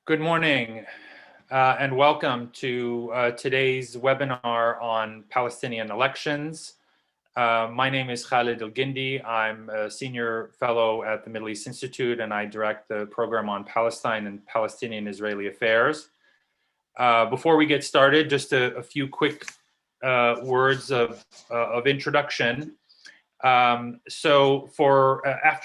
Good morning and welcome to today's webinar on Palestinian elections. My name is Khalid El-Gindi. I'm a senior fellow at the Middle East Institute and I direct the program on Palestine and Palestinian-Israeli affairs. Before we get started, just a few quick words of introduction. After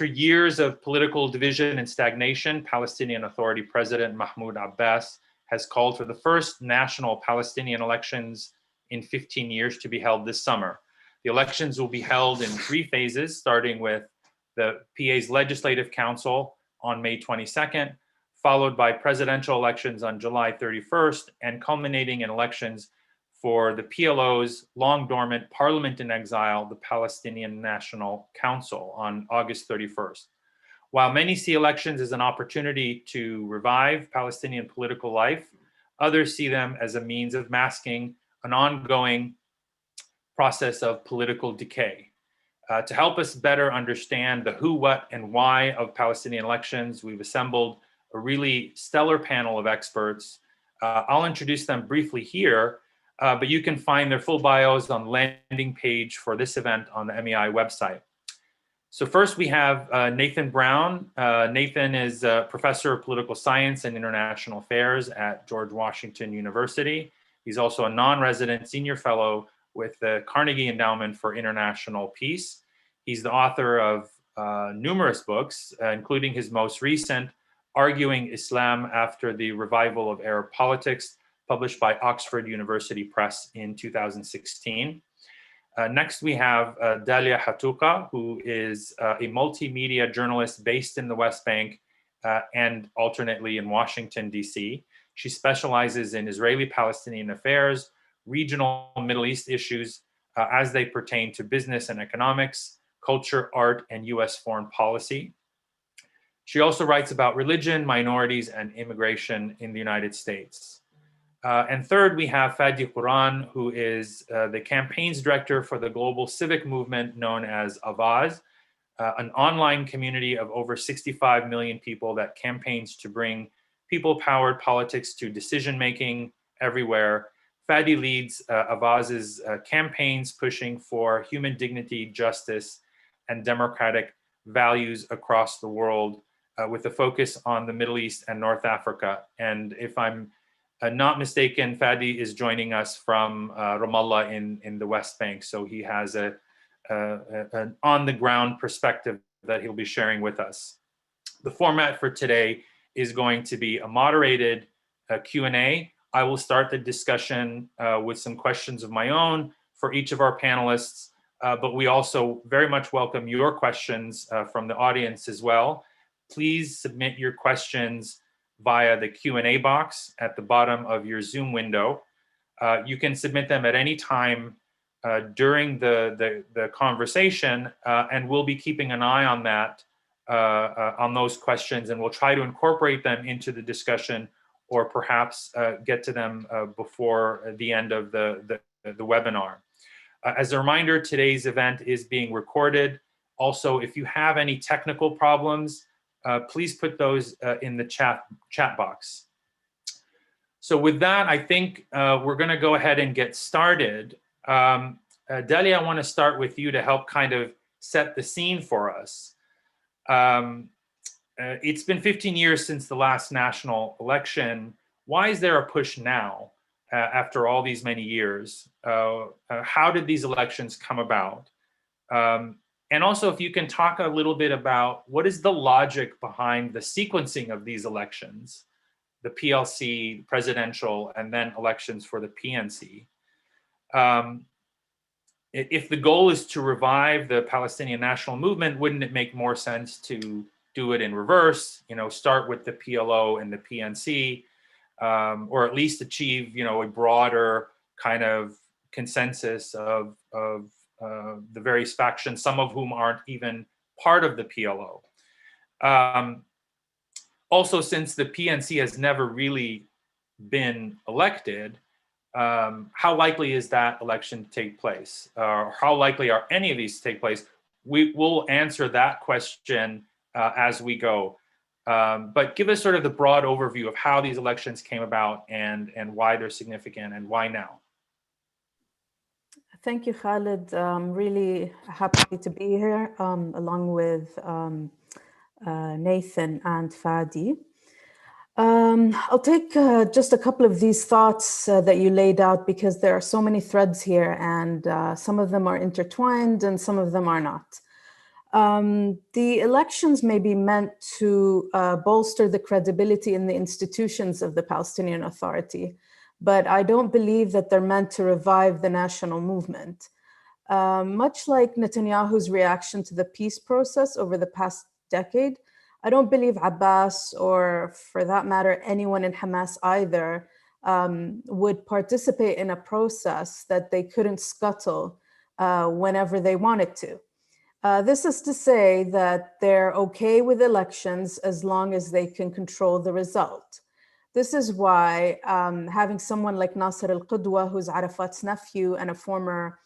years of political division and stagnation, Palestinian Authority President Mahmoud Abbas has called for the first national Palestinian elections in 15 years to be held this summer. The elections will be held in 3 phases, starting with the PA's Legislative Council on May 22nd, followed by presidential elections on July 31st, and culminating in elections for the PLO's long dormant parliament in exile, the Palestinian National Council, on August 31st. While many see elections as an opportunity to revive Palestinian political life, others see them as a means of masking an ongoing process of political decay. To help us better understand the who, what, and why of Palestinian elections, we've assembled a really stellar panel of experts. I'll introduce them briefly here, but you can find their full bios on the landing page for this event on the MEI website. So first we have Nathan Brown. Nathan is a professor of political science and international affairs at George Washington University. He's also a non-resident senior fellow with the Carnegie Endowment for International Peace. He's the author of numerous books, including his most recent, Arguing Islam After the Revival of Arab Politics, published by Oxford University Press in 2016. Next, we have Dalia Hattuqa, who is a multimedia journalist based in the West Bank and alternately in Washington, D.C. She specializes in Israeli-Palestinian affairs, regional Middle East issues as they pertain to business and economics, culture, art, and U.S. foreign policy. She also writes about religion, minorities, and immigration in the United States. And third, we have Fadi Quran, who is the campaigns director for the global civic movement known as Avaz, an online community of over 65 million people that campaigns to bring people-powered politics to decision-making everywhere. Fadi leads Avaz's campaigns pushing for human dignity, justice, and democratic values across the world with a focus on the Middle East and North Africa. And if I'm not mistaken, Fadi is joining us from Ramallah in the West Bank, so he has an on-the-ground perspective that he'll be sharing with us. The format for today is going to be a moderated Q&A. I will start the discussion with some questions of my own for each of our panelists, but we also very much welcome your questions from the audience as well. Please submit your questions via the Q&A box at the bottom of your Zoom window. You can submit them at any time during the conversation, and we'll be keeping an eye on that, on those questions, and we'll try to incorporate them into the discussion or perhaps get to them before the end of the webinar. As a reminder, today's event is being recorded. Also, if you have any technical problems, please put those in the chat box. So with that, I think we're going to go ahead and get started. Delia, I want to start with you to help kind of set the scene for us. It's been 15 years since the last national election. Why is there a push now after all these many years? How did these elections come about? And also, if you can talk a little bit about what is the logic behind the sequencing of these elections, the PLC, presidential, and then elections for the PNC. If the goal is to revive the Palestinian national movement, wouldn't it make more sense to do it in reverse, start with the PLO and the PNC, or at least achieve, a broader kind of consensus of the various factions, some of whom aren't even part of the PLO. Also, since the PNC has never really been elected, how likely is that election to take place? How likely are any of these to take place? We will answer that question as we go. But give us sort of the broad overview of how these elections came about and why they're significant and why now. Thank you, Khalid. I'm really happy to be here along with Nathan and Fadi. I'll take just a couple of these thoughts that you laid out because there are so many threads here and some of them are intertwined and some of them are not. The elections may be meant to bolster the credibility in the institutions of the Palestinian Authority, but I don't believe that they're meant to revive the national movement. Much like Netanyahu's reaction to the peace process over the past decade, I don't believe Abbas, or for that matter, anyone in Hamas either, would participate in a process that they couldn't scuttle whenever they wanted to. This is to say that they're okay with elections as long as they can control the result. This is why having someone like Nasser al-Qudwa, who's Arafat's nephew and a former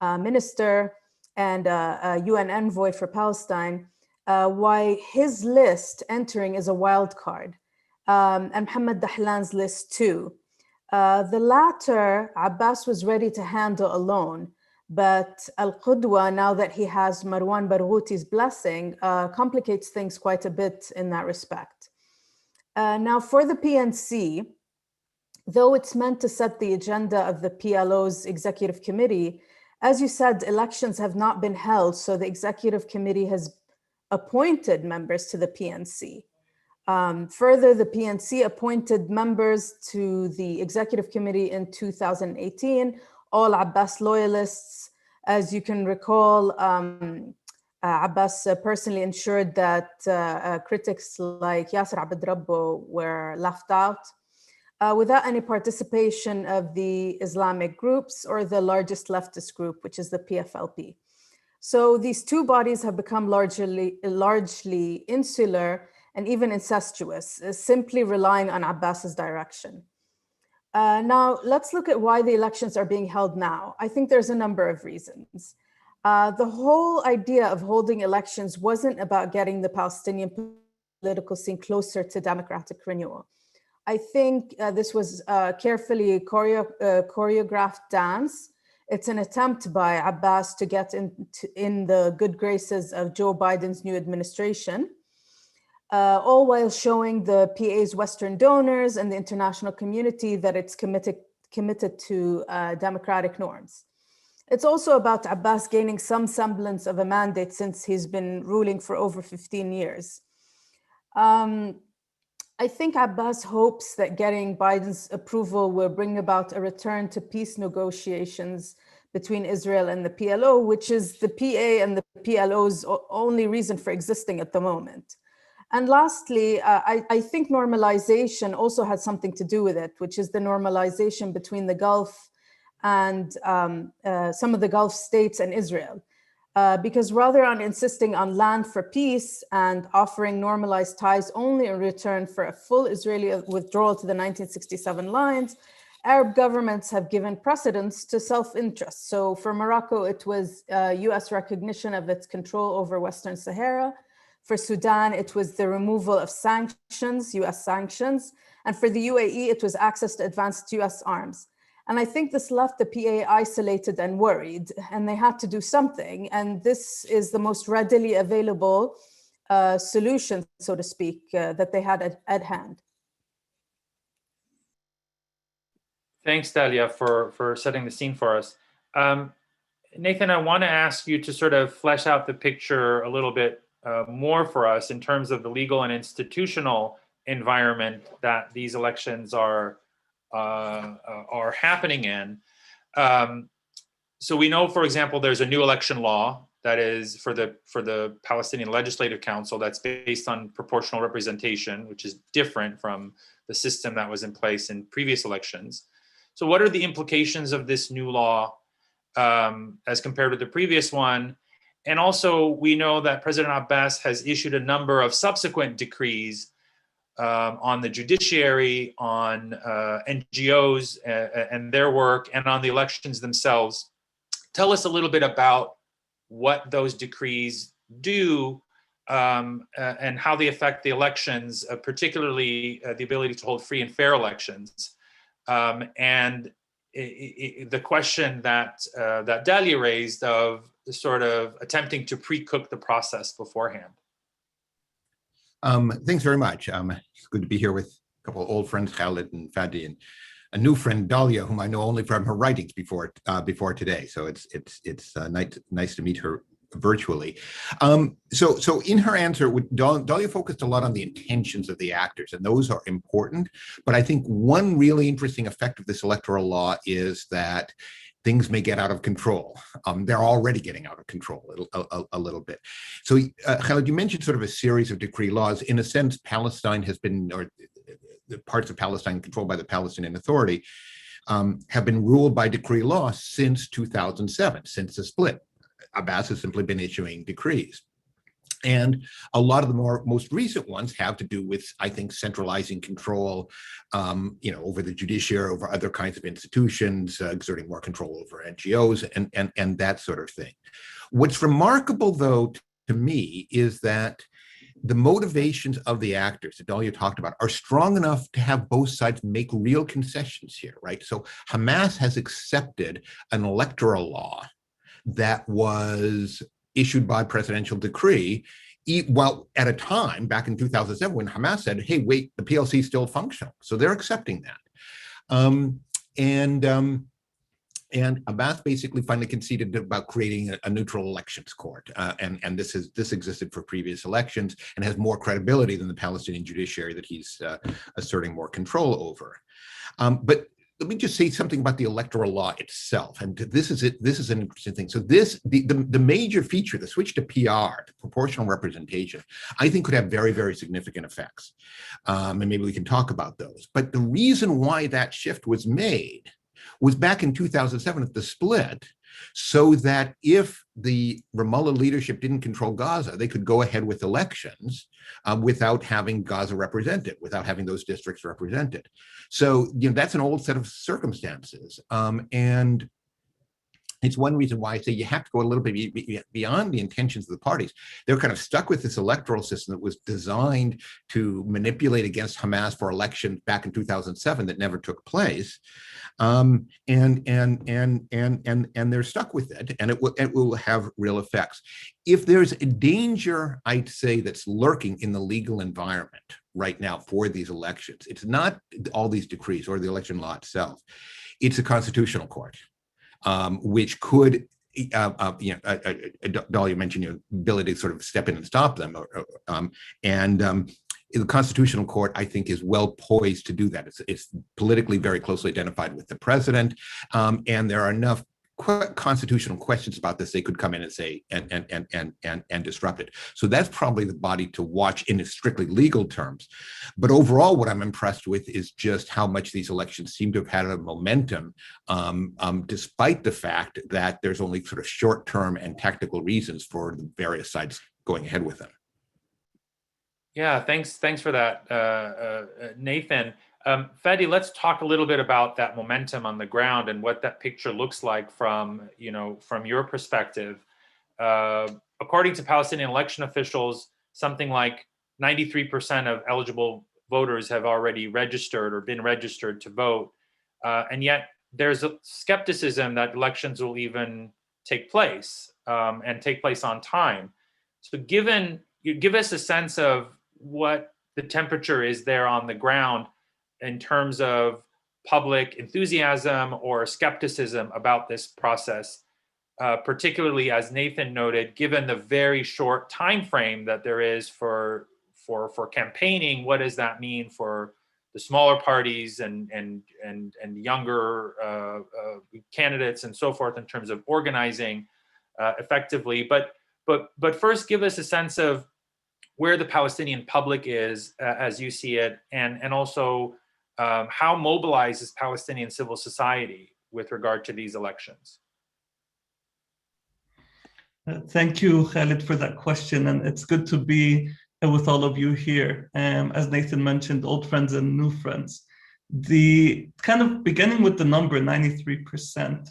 minister and a UN envoy for Palestine, why his list entering is a wild card, and Mohammed Dahlan's list too. The latter, Abbas was ready to handle alone, but Al-Qudwa, now that he has Marwan Barghouti's blessing, complicates things quite a bit in that respect. Now for the PNC, though it's meant to set the agenda of the PLO's executive committee, as you said, elections have not been held, so the executive committee has appointed members to the PNC. Further, the PNC appointed members to the executive committee in 2018, all Abbas loyalists. As you can recall, Abbas personally ensured that critics like Yasser Abd Rabbo were left out without any participation of the Islamic groups or the largest leftist group, which is the PFLP. So these two bodies have become largely insular and even incestuous, simply relying on Abbas's direction. Now, let's look at why the elections are being held now. I think there's a number of reasons. The whole idea of holding elections wasn't about getting the Palestinian political scene closer to democratic renewal. I think this was a carefully choreographed dance. It's an attempt by Abbas to get in the good graces of Joe Biden's new administration, all while showing the PA's Western donors and the international community that it's committed to democratic norms. It's also about Abbas gaining some semblance of a mandate since he's been ruling for over 15 years. I think Abbas hopes that getting Biden's approval will bring about a return to peace negotiations between Israel and the PLO, which is the PA and the PLO's only reason for existing at the moment. And lastly, I think normalization also had something to do with it, which is the normalization between the Gulf and some of the Gulf states and Israel. Because rather than insisting on land for peace and offering normalized ties only in return for a full Israeli withdrawal to the 1967 lines, Arab governments have given precedence to self-interest. So for Morocco, it was US recognition of its control over Western Sahara. For Sudan, it was the removal of sanctions, US sanctions. And for the UAE, it was access to advanced US arms. And I think this left the PA isolated and worried, and they had to do something. And this is the most readily available solution, so to speak, that they had at hand. Thanks, Dalia, for setting the scene for us. Nathan, I want to ask you to sort of flesh out the picture a little bit more for us in terms of the legal and institutional environment that these elections are happening in. So we know, for example, there's a new election law that is for the Palestinian Legislative Council that's based on proportional representation, which is different from the system that was in place in previous elections. So what are the implications of this new law as compared to the previous one? And also, we know that President Abbas has issued a number of subsequent decrees on the judiciary, on NGOs and their work, and on the elections themselves. Tell us a little bit about what those decrees do and how they affect the elections, particularly the ability to hold free and fair elections. And the question that that Dalia raised of sort of attempting to pre-cook the process beforehand. Thanks very much. It's good to be here with a couple of old friends, Khaled and Fateh, and a new friend, Dalia, whom I know only from her writings before today. So it's nice to meet her virtually. So in her answer, Dalia focused a lot on the intentions of the actors, and those are important. But I think one really interesting effect of this electoral law is that things may get out of control. They're already getting out of control a little bit. So Khaled, you mentioned sort of a series of decree laws. In a sense, Palestine has been, or the parts of Palestine controlled by the Palestinian Authority have been ruled by decree law since 2007, since the split. Abbas has simply been issuing decrees. And a lot of the most recent ones have to do with, I think, centralizing control, over the judiciary, over other kinds of institutions, exerting more control over NGOs, and that sort of thing. What's remarkable, though, to me, is that the motivations of the actors that Dalia talked about are strong enough to have both sides make real concessions here, right? So Hamas has accepted an electoral law that was issued by presidential decree, well, at a time back in 2007 when Hamas said, hey, wait, the PLC is still functional. So they're accepting that. And Abbas basically finally conceded about creating a neutral elections court. And this existed for previous elections and has more credibility than the Palestinian judiciary that he's asserting more control over. But let me just say something about the electoral law itself. And this is an interesting thing. So the major feature, the switch to PR, to proportional representation, I think could have very, very significant effects. And maybe we can talk about those. But the reason why that shift was made was back in 2007 at the split, so that if the Ramallah leadership didn't control Gaza, they could go ahead with elections without having Gaza represented, without having those districts represented. So, that's an old set of circumstances. And it's one reason why I say you have to go a little bit beyond the intentions of the parties. They're kind of stuck with this electoral system that was designed to manipulate against Hamas for elections back in 2007 that never took place. And they're stuck with it, and it will have real effects. If there's a danger, I'd say, that's lurking in the legal environment right now for these elections, it's not all these decrees or the election law itself. It's a constitutional court, which could, Dalia mentioned your ability to sort of step in and stop them, the Constitutional Court, I think, is well poised to do that. It's politically very closely identified with the president, and there are enough constitutional questions about this they could come in and say and disrupt it. So that's probably the body to watch in strictly legal terms. But overall, what I'm impressed with is just how much these elections seem to have had a momentum, despite the fact that there's only sort of short-term and tactical reasons for the various sides going ahead with them. Yeah, thanks for that, Nathan. Fateh, let's talk a little bit about that momentum on the ground and what that picture looks like from your perspective. According to Palestinian election officials, something like 93% of eligible voters have already registered or been registered to vote, and yet there's a skepticism that elections will even take place and take place on time. So, you give us a sense of what the temperature is there on the ground in terms of public enthusiasm or skepticism about this process, particularly, as Nathan noted, given the very short time frame that there is for campaigning. What does that mean for the smaller parties and younger candidates and so forth in terms of organizing effectively? But first, give us a sense of where the Palestinian public is as you see it, and also how mobilized is Palestinian civil society with regard to these elections? Thank you, Khaled, for that question. And it's good to be with all of you here. As Nathan mentioned, old friends and new friends. The kind of beginning with the number 93%,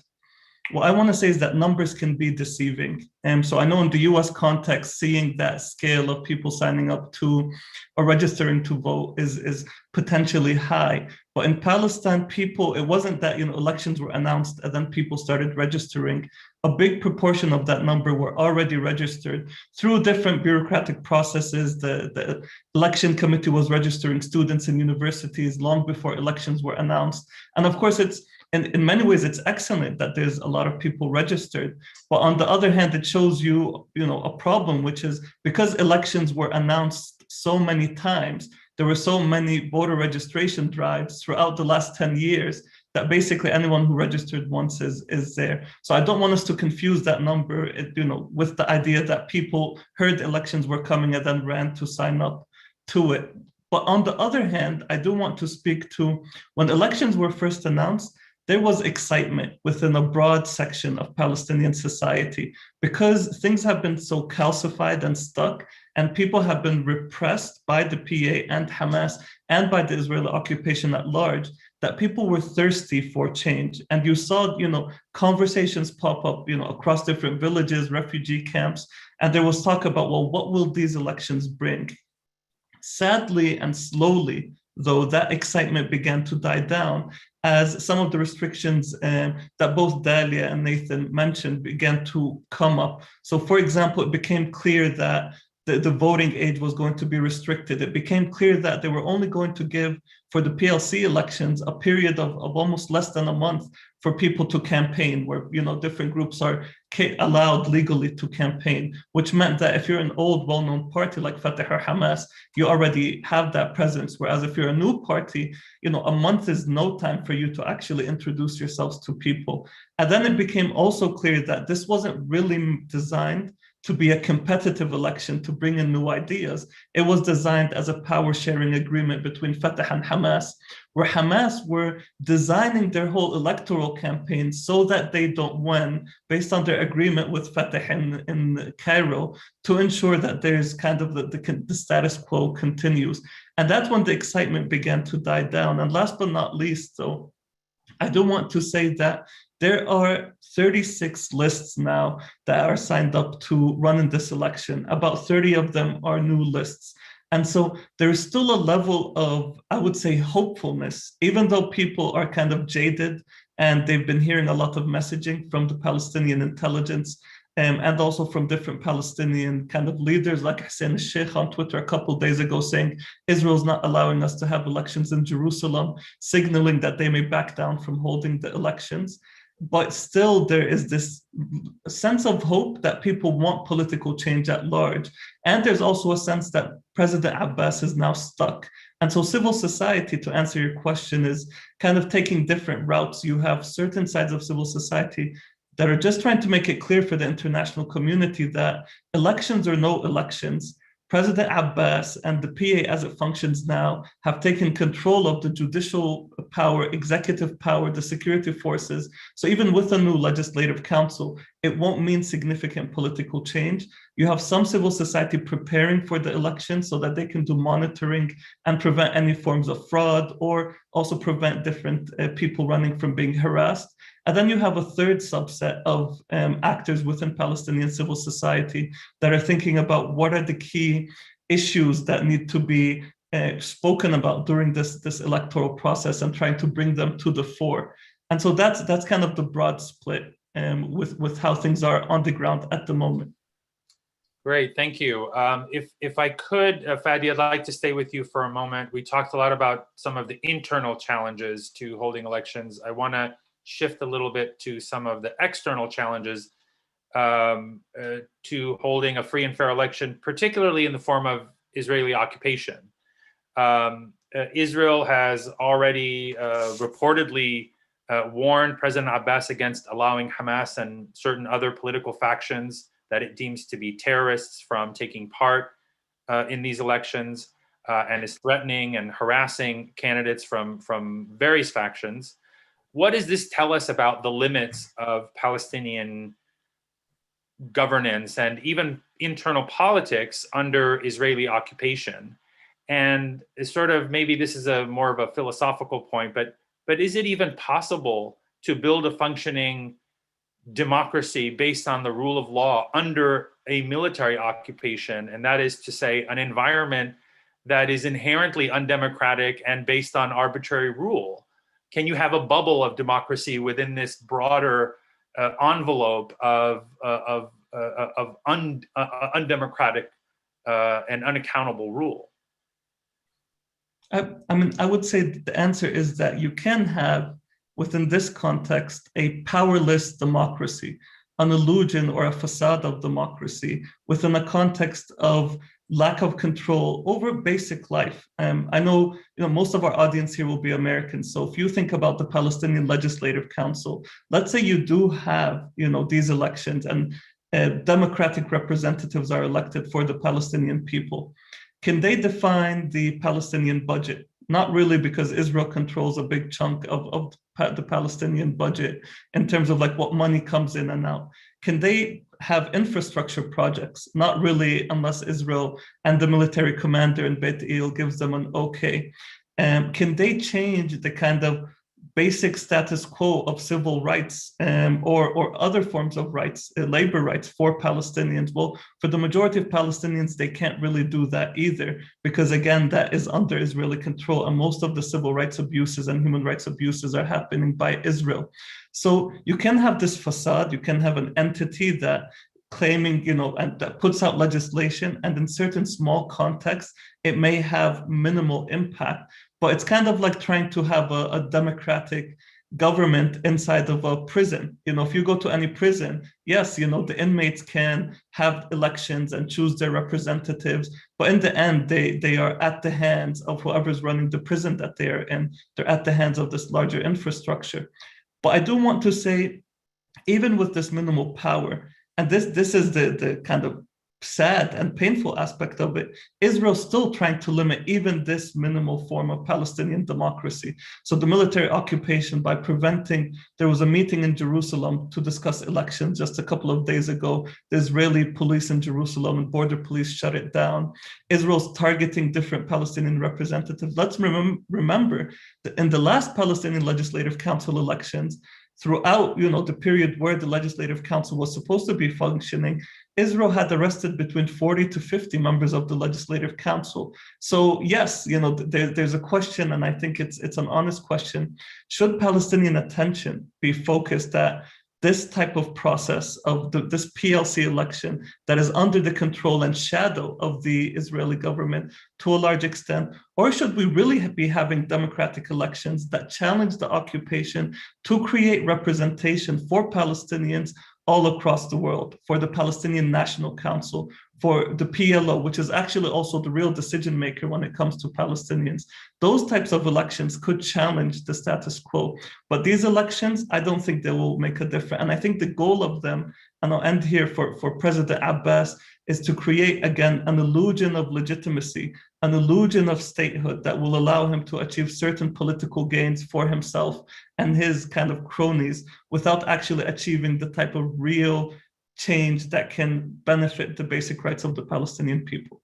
what I want to say is that numbers can be deceiving. So I know in the US context, seeing that scale of people signing up to or registering to vote is potentially high. But in Palestine, people, it wasn't that elections were announced and then people started registering. A big proportion of that number were already registered through different bureaucratic processes. The election committee was registering students in universities long before elections were announced. And of course, in many ways, it's excellent that there's a lot of people registered. But on the other hand, it shows you, a problem, which is because elections were announced so many times, there were so many voter registration drives throughout the last 10 years that basically anyone who registered once is there. So I don't want us to confuse that number, with the idea that people heard elections were coming and then ran to sign up to it. But on the other hand, I do want to speak to when elections were first announced, there was excitement within a broad section of Palestinian society because things have been so calcified and stuck, and people have been repressed by the PA and Hamas and by the Israeli occupation at large, that people were thirsty for change. And you saw, conversations pop up, across different villages, refugee camps, and there was talk about, well, what will these elections bring? Sadly and slowly, though, that excitement began to die down as some of the restrictions that both Dalia and Nathan mentioned began to come up. So for example, it became clear that the voting age was going to be restricted. It became clear that they were only going to give, for the PLC elections, a period of almost less than a month for people to campaign, where different groups are allowed legally to campaign, which meant that if you're an old well-known party like Fateh or Hamas, you already have that presence. Whereas if you're a new party, a month is no time for you to actually introduce yourselves to people. And then it became also clear that this wasn't really designed to be a competitive election to bring in new ideas. It was designed as a power-sharing agreement between Fatah and Hamas, where Hamas were designing their whole electoral campaign so that they don't win, based on their agreement with Fatah in Cairo, to ensure that there's kind of the status quo continues. And that's when the excitement began to die down. And last but not least, though, I do want to say that there are 36 lists now that are signed up to run in this election. About 30 of them are new lists. And so there's still a level of, I would say, hopefulness, even though people are kind of jaded and they've been hearing a lot of messaging from the Palestinian intelligence and also from different Palestinian kind of leaders like Hussein al-Sheikh on Twitter a couple of days ago saying Israel's not allowing us to have elections in Jerusalem, signaling that they may back down from holding the elections. But still, there is this sense of hope that people want political change at large. And there's also a sense that President Abbas is now stuck. And so civil society, to answer your question, is kind of taking different routes. You have certain sides of civil society that are just trying to make it clear for the international community that elections or no elections, President Abbas and the PA as it functions now have taken control of the judicial power, executive power, the security forces. So even with a new legislative council, it won't mean significant political change. You have some civil society preparing for the election so that they can do monitoring and prevent any forms of fraud, or also prevent different people running from being harassed. And then you have a third subset of actors within Palestinian civil society that are thinking about what are the key issues that need to be spoken about during this electoral process and trying to bring them to the fore. And so that's kind of the broad split with how things are on the ground at the moment. Great, thank you. If I could, Fadi, I'd like to stay with you for a moment. We talked a lot about some of the internal challenges to holding elections. I want to shift a little bit to some of the external challenges to holding a free and fair election, particularly in the form of Israeli occupation. Israel has already reportedly warned President Abbas against allowing Hamas and certain other political factions that it deems to be terrorists from taking part in these elections, and is threatening and harassing candidates from various factions. What does this tell us about the limits of Palestinian governance and even internal politics under Israeli occupation? And sort of, maybe this is a more of a philosophical point, but is it even possible to build a functioning democracy based on the rule of law under a military occupation, and that is to say an environment that is inherently undemocratic and based on arbitrary rule? Can you have a bubble of democracy within this broader envelope of undemocratic and unaccountable rule? I mean, I would say the answer is that you can have, within this context, a powerless democracy, an illusion or a facade of democracy within a context of lack of control over basic life. I know, most of our audience here will be Americans. So if you think about the Palestinian Legislative Council, let's say you do have, these elections and democratic representatives are elected for the Palestinian people. Can they define the Palestinian budget? Not really, because Israel controls a big chunk of the Palestinian budget in terms of like what money comes in and out. Can they have infrastructure projects? Not really, unless Israel and the military commander in Beit El gives them an okay. Can they change the kind of basic status quo of civil rights or other forms of rights, labor rights for Palestinians? Well, for the majority of Palestinians, they can't really do that either, because again, that is under Israeli control, and most of the civil rights abuses and human rights abuses are happening by Israel. So you can have this facade, you can have an entity that claiming, and that puts out legislation, and in certain small contexts, it may have minimal impact. But it's kind of like trying to have a democratic government inside of a prison. If you go to any prison, yes, the inmates can have elections and choose their representatives, but in the end, they are at the hands of whoever's running the prison that they're in. They're at the hands of this larger infrastructure. But I do want to say, even with this minimal power, and this is the kind of sad and painful aspect of it, Israel's still trying to limit even this minimal form of Palestinian democracy. So the military occupation, by preventing, there was a meeting in Jerusalem to discuss elections just a couple of days ago. The Israeli police in Jerusalem and border police shut it down. Israel's targeting different Palestinian representatives. Let's remember that in the last Palestinian Legislative Council elections, throughout the period where the Legislative Council was supposed to be functioning, Israel had arrested between 40 to 50 members of the Legislative Council. So yes, there's a question, and I think it's an honest question. Should Palestinian attention be focused at this type of process of this PLC election that is under the control and shadow of the Israeli government to a large extent? Or should we really be having democratic elections that challenge the occupation to create representation for Palestinians all across the world, for the Palestinian National Council, for the PLO, which is actually also the real decision maker when it comes to Palestinians? Those types of elections could challenge the status quo. But these elections, I don't think they will make a difference. And I think the goal of them, and I'll end here for President Abbas, is to create, again, an illusion of legitimacy, an illusion of statehood that will allow him to achieve certain political gains for himself and his kind of cronies without actually achieving the type of real change that can benefit the basic rights of the Palestinian people.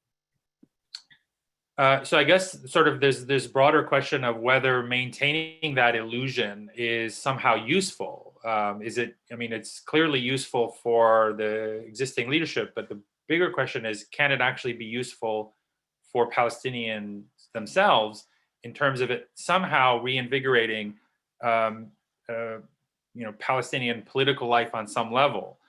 So I guess sort of there's this broader question of whether maintaining that illusion is somehow useful. It's clearly useful for the existing leadership, but the bigger question is, can it actually be useful for Palestinians themselves in terms of it somehow reinvigorating, Palestinian political life on some level?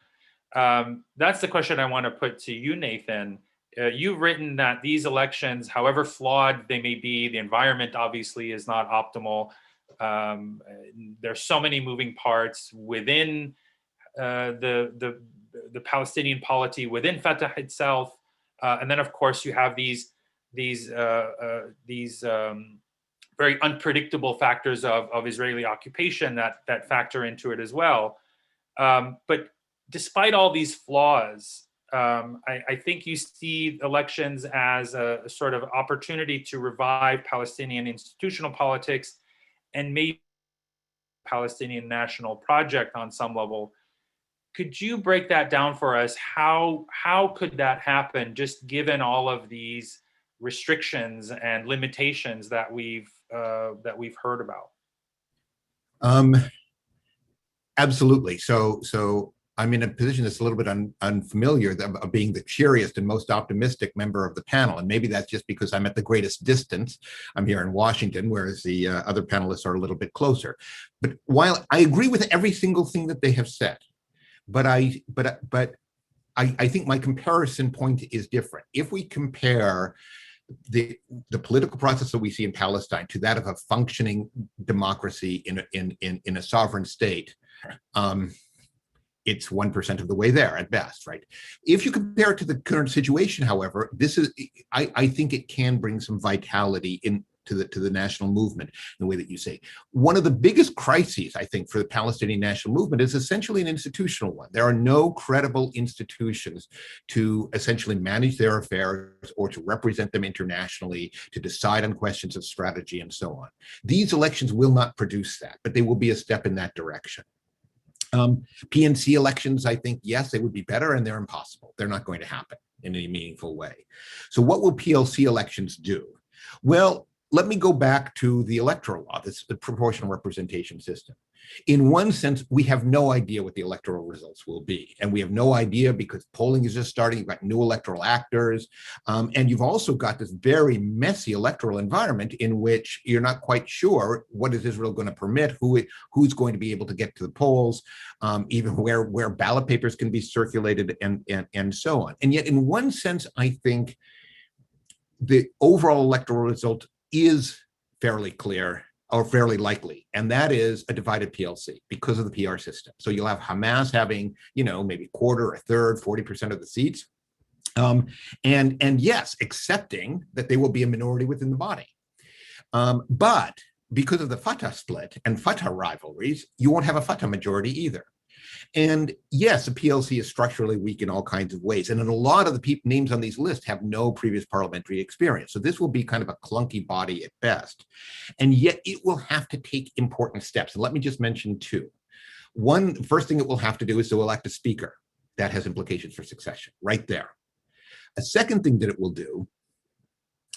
That's the question I want to put to you, Nathan. You've written that these elections, however flawed they may be, the environment obviously is not optimal. There's so many moving parts within the Palestinian polity, within Fatah itself, and then of course you have these very unpredictable factors of Israeli occupation that factor into it as well. But despite all these flaws, I think you see elections as a sort of opportunity to revive Palestinian institutional politics and maybe Palestinian national project on some level. Could you break that down for us? How could that happen, just given all of these restrictions and limitations that we've heard about? Absolutely. So I'm in a position that's a little bit unfamiliar of being the cheeriest and most optimistic member of the panel. And maybe that's just because I'm at the greatest distance. I'm here in Washington, whereas the other panelists are a little bit closer. But while I agree with every single thing that they have said, but I think my comparison point is different. If we compare the political process that we see in Palestine to that of a functioning democracy in a sovereign state, it's 1% of the way there at best, right? If you compare it to the current situation, however, I think it can bring some vitality to the national movement in the way that you say. One of the biggest crises, I think, for the Palestinian national movement is essentially an institutional one. There are no credible institutions to essentially manage their affairs or to represent them internationally, to decide on questions of strategy and so on. These elections will not produce that, but they will be a step in that direction. PNC elections, I think, yes, they would be better, and they're impossible. They're not going to happen in any meaningful way. So what will PLC elections do? Well, let me go back to the electoral law, this the proportional representation system. In one sense, we have no idea what the electoral results will be. And we have no idea because polling is just starting. You've got new electoral actors. And you've also got this very messy electoral environment in which you're not quite sure what is Israel going to permit, who's going to be able to get to the polls, even where ballot papers can be circulated and so on. And yet, in one sense, I think the overall electoral result is fairly clear or fairly likely, and that is a divided PLC because of the PR system. So you'll have Hamas having, maybe a quarter, a third, 40% of the seats, and yes, accepting that they will be a minority within the body. But because of the Fatah split and Fatah rivalries, you won't have a Fatah majority either. And yes, the PLC is structurally weak in all kinds of ways. And a lot of the names on these lists have no previous parliamentary experience. So this will be kind of a clunky body at best. And yet it will have to take important steps. And let me just mention two. One, first thing it will have to do is to elect a speaker. That has implications for succession right there. A second thing that it will do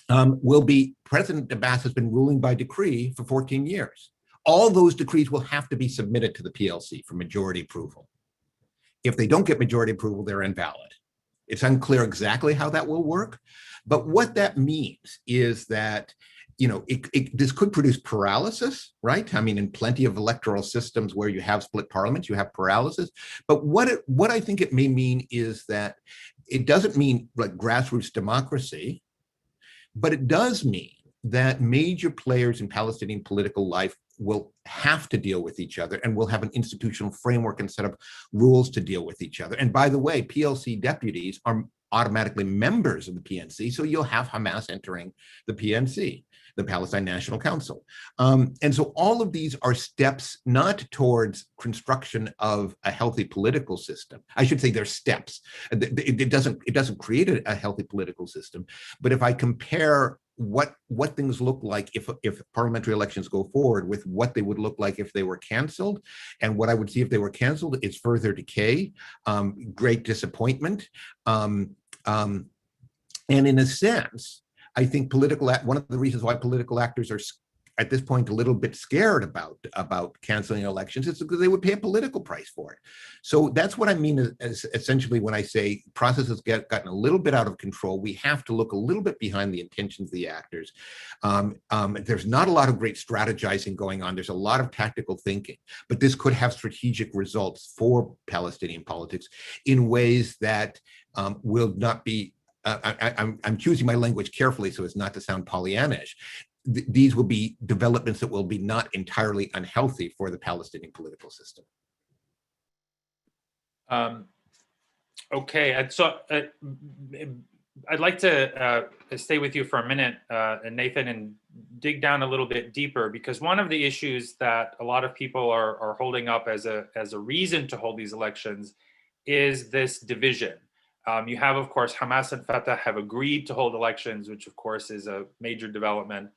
will be President Abbas has been ruling by decree for 14 years. All those decrees will have to be submitted to the PLC for majority approval. If they don't get majority approval, they're invalid. It's unclear exactly how that will work, but what that means is that this could produce paralysis, right? I mean, in plenty of electoral systems where you have split parliaments, you have paralysis. But what I think it may mean is that it doesn't mean like grassroots democracy, but it does mean that major players in Palestinian political life will have to deal with each other and will have an institutional framework and set of rules to deal with each other. And by the way, PLC deputies are automatically members of the PNC, so you'll have Hamas entering the PNC, the Palestine National Council. And so all of these are steps not towards construction of a healthy political system. I should say they're steps. It doesn't create a healthy political system. But if I compare what things look like if parliamentary elections go forward with what they would look like if they were canceled, and what I would see if they were canceled is further decay, great disappointment, and in a sense, I think one of the reasons why political actors are at this point a little bit scared about canceling elections is because they would pay a political price for it. So that's what I mean as essentially when I say processes gotten a little bit out of control. We have to look a little bit behind the intentions of the actors. There's not a lot of great strategizing going on. There's a lot of tactical thinking, but this could have strategic results for Palestinian politics in ways that will not be I'm choosing my language carefully so as not to sound Pollyannish. These will be developments that will be not entirely unhealthy for the Palestinian political system. Okay, so I'd like to stay with you for a minute, Nathan, and dig down a little bit deeper, because one of the issues that a lot of people are holding up as a reason to hold these elections is this division. You have, of course, Hamas and Fatah have agreed to hold elections, which of course is a major development,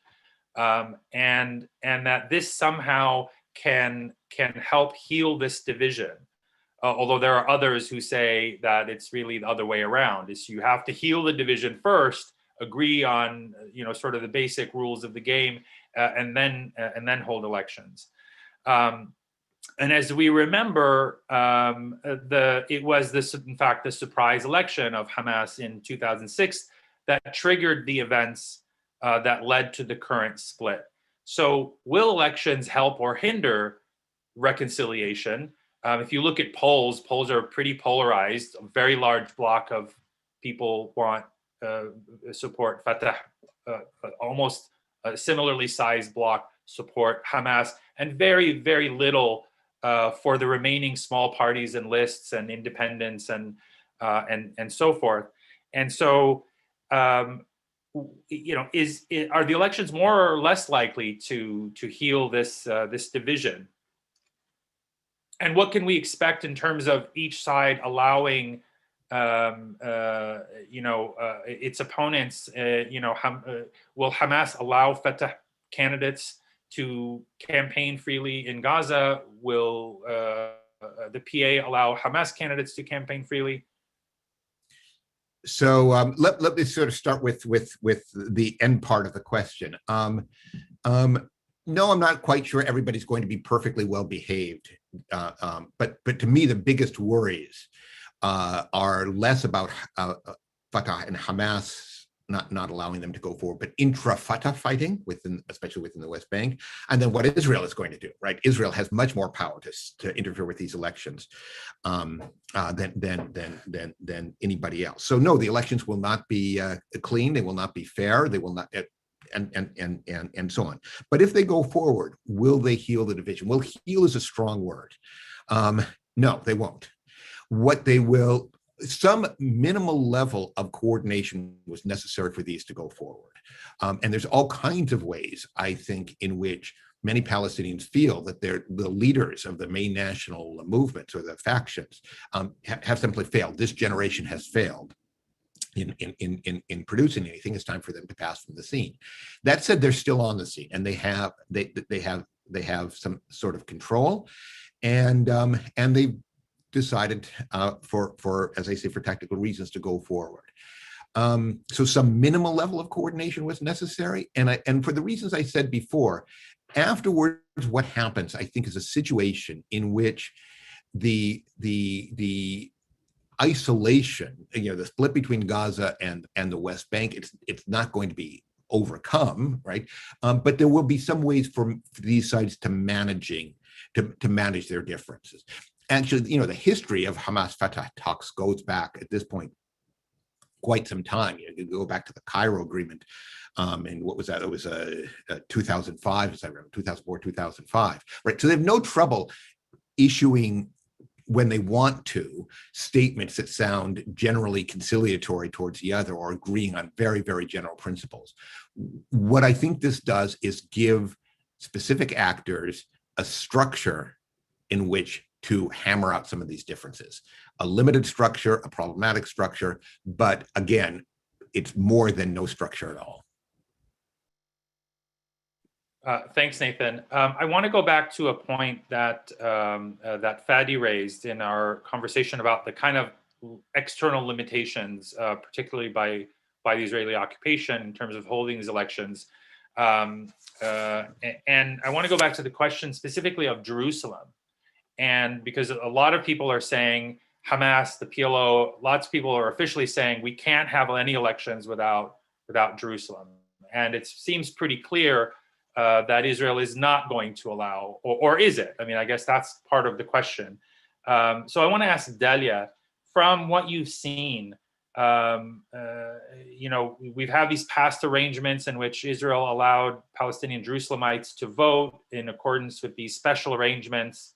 and that this somehow can help heal this division. Although there are others who say that it's really the other way around. Is you have to heal the division first, agree on sort of the basic rules of the game, and then hold elections. And as we remember, it was this, in fact, the surprise election of Hamas in 2006 that triggered the events that led to the current split. So will elections help or hinder reconciliation? If you look at polls are pretty polarized. A very large block of people want support Fatah, almost a similarly sized block support Hamas, and very, very little for the remaining small parties and lists and independents and so forth. And so, you know, are the elections more or less likely to heal this this division? And what can we expect in terms of each side allowing, you know, its opponents? You know, will Hamas allow Fatah candidates to campaign freely in Gaza? Will the PA allow Hamas candidates to campaign freely? So let me sort of start with the end part of the question. No, I'm not quite sure everybody's going to be perfectly well behaved, but to me the biggest worries are less about Fatah and Hamas not allowing them to go forward, but intra-Fatah fighting especially within the West Bank, and then what Israel is going to do. Right, Israel has much more power to interfere with these elections than anybody else. So no, the elections will not be clean. They will not be fair. They will not. And so on. But if they go forward, will they heal the division? Well, heal is a strong word. No, they won't. What they will, some minimal level of coordination was necessary for these to go forward. And there's all kinds of ways, I think, in which many Palestinians feel that the leaders of the main national movements or the factions have simply failed. This generation has failed in producing anything. It's time for them to pass from the scene. That said, they're still on the scene, and they have some sort of control, and they've decided for, as I say, for tactical reasons, to go forward. So some minimal level of coordination was necessary, and for the reasons I said before, afterwards, what happens, I think, is a situation in which the isolation, you know, the split between Gaza and the West Bank, it's not going to be overcome, right? But there will be some ways for these sides to manage their differences. Actually, you know, the history of Hamas-Fatah talks goes back at this point quite some time. You go back to the Cairo Agreement, and what was that? It was 2005, as I remember, 2004, 2005, right? So they have no trouble issuing, when they want to, statements that sound generally conciliatory towards the other or agreeing on very, very general principles. What I think this does is give specific actors a structure in which to hammer out some of these differences. A limited structure, a problematic structure, but again, it's more than no structure at all. Thanks, Nathan. I want to go back to a point that that Fadi raised in our conversation about the kind of external limitations, particularly by the Israeli occupation in terms of holding these elections. And I want to go back to the question specifically of Jerusalem, and because a lot of people are saying Hamas, the PLO, lots of people are officially saying we can't have any elections without Jerusalem, and it seems pretty clear that Israel is not going to allow, or is it? I mean, I guess that's part of the question. So I want to ask Dalia, from what you've seen, you know, we've had these past arrangements in which Israel allowed Palestinian Jerusalemites to vote in accordance with these special arrangements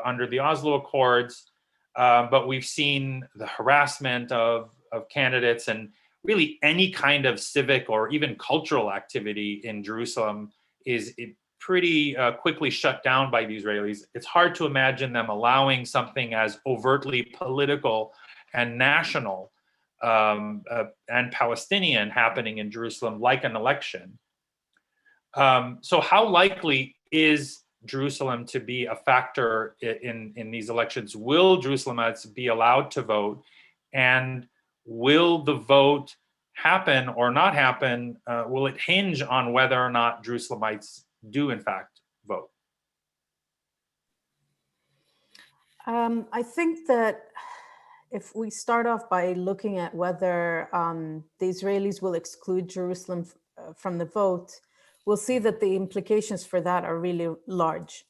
under the Oslo Accords, but we've seen the harassment of candidates and really any kind of civic or even cultural activity in Jerusalem is pretty quickly shut down by the Israelis. It's hard to imagine them allowing something as overtly political and national and Palestinian happening in Jerusalem, like an election. So how likely is Jerusalem to be a factor in these elections? Will Jerusalemites be allowed to vote? And will the vote happen or not happen? Will it hinge on whether or not Jerusalemites do in fact vote? I think that if we start off by looking at whether the Israelis will exclude Jerusalem from the vote, we'll see that the implications for that are really large.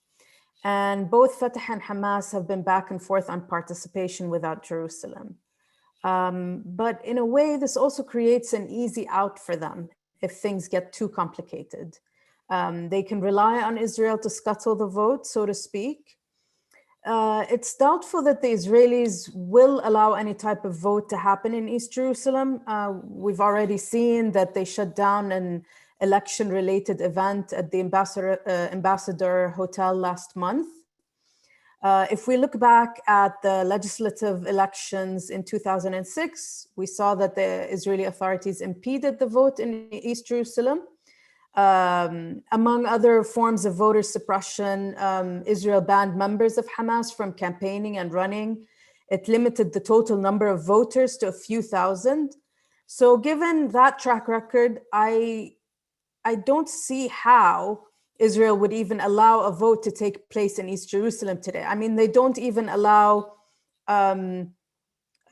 And both Fatah and Hamas have been back and forth on participation without Jerusalem. But in a way, this also creates an easy out for them if things get too complicated. They can rely on Israel to scuttle the vote, so to speak. It's doubtful that the Israelis will allow any type of vote to happen in East Jerusalem. We've already seen that they shut down an election-related event at the Ambassador Hotel last month. If we look back at the legislative elections in 2006, we saw that the Israeli authorities impeded the vote in East Jerusalem. Among other forms of voter suppression, Israel banned members of Hamas from campaigning and running. It limited the total number of voters to a few thousand. So given that track record, I don't see how Israel would even allow a vote to take place in East Jerusalem today. I mean, they don't even allow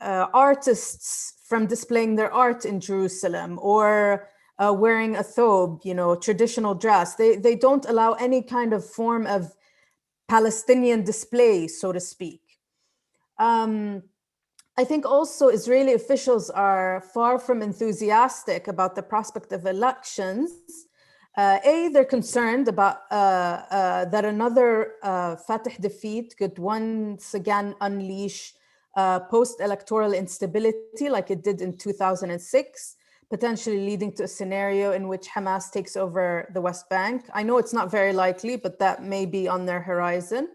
artists from displaying their art in Jerusalem or wearing a thobe, traditional dress. They don't allow any kind of form of Palestinian display, so to speak. I think also Israeli officials are far from enthusiastic about the prospect of elections. They're concerned about that another Fatah defeat could once again unleash post-electoral instability like it did in 2006, potentially leading to a scenario in which Hamas takes over the West Bank. I know it's not very likely, but that may be on their horizon.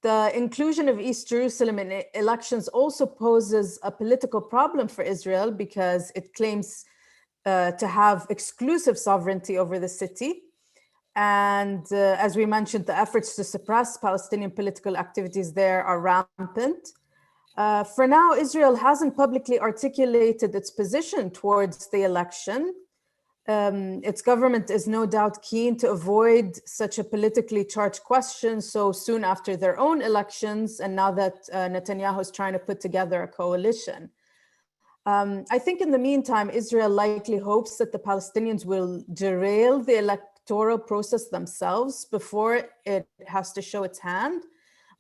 The inclusion of East Jerusalem in elections also poses a political problem for Israel because it claims to have exclusive sovereignty over the city. And as we mentioned, the efforts to suppress Palestinian political activities there are rampant. For now, Israel hasn't publicly articulated its position towards the election. Its government is no doubt keen to avoid such a politically charged question so soon after their own elections, and now that Netanyahu is trying to put together a coalition. I think in the meantime, Israel likely hopes that the Palestinians will derail the electoral process themselves before it has to show its hand.